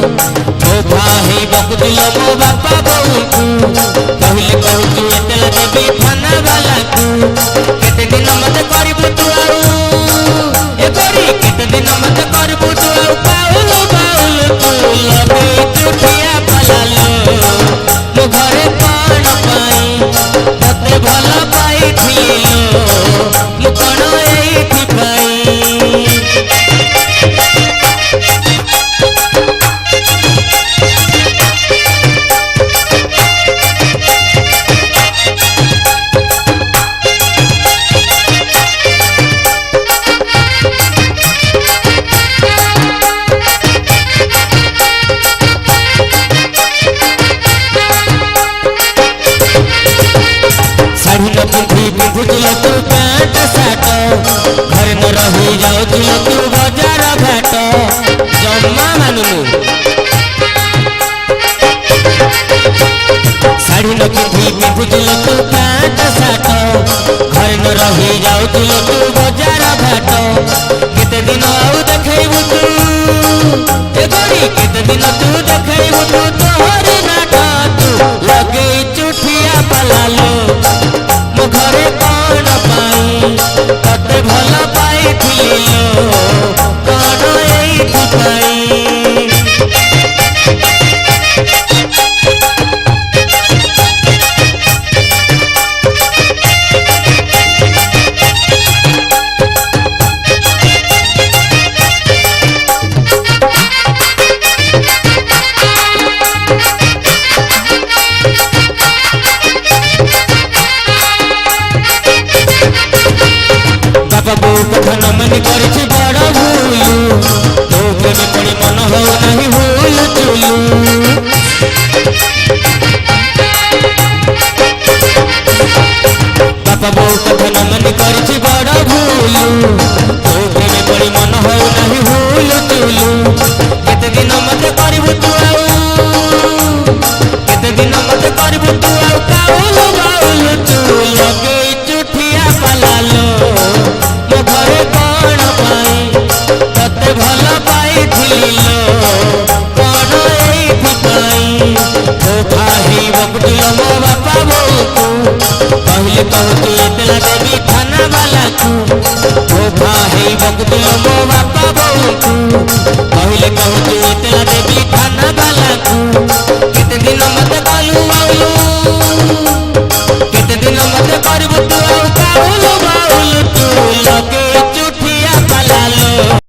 धोखा है बकुदिल मो बापा बोल को कहले कहू एतला देवी थाना वाला को केते दिन मत करबू तू आउ ए गोरी केते दिन मत करबू तू आउ बाउल बाउल तू लगे चुटिया पलालो मो घरे कौन पाई तते भला पाई थिलो मो कौन एठी पाई बुझल तू पैंट साट घर न रही जाऊल तू बजार घाट जम्मा मानुनु शाढ़ी न पिंधि बुझल तू पैंट साट घर न रही जाऊल तू बजार घाट केते दिन आउ देखैबू तू ए गोरी केते दिन तू देखैबू तू तोहर नाट तू लगे चुठिया पलालो मो घरे कौन पाई तते भल पाई थिलो कौन एठी पाई बाबू कथा न मन करिछि बड़ भूल तो प्रेम पड़ी मन हो नहीं भूल चुलू बाबा बो कथा न मन करिछि बड़ भूल तो प्रेम पड़ी मन हो नहीं भूल चुलू केते दिन मत करबू तू आउ केते दिन मत करबू तू आउ काउल बाउल तू लगे चुठिया पलालो मो घरे कौन पाई तते भल पाई थिलो कौन एठी पाई धोखा ही बकुदिल मो बापा बोल को कहले कहू एतला देवी थाना वाला को धोखा ही बकुदिल मो बापा बोल को कहले कहू एतला देवी थाना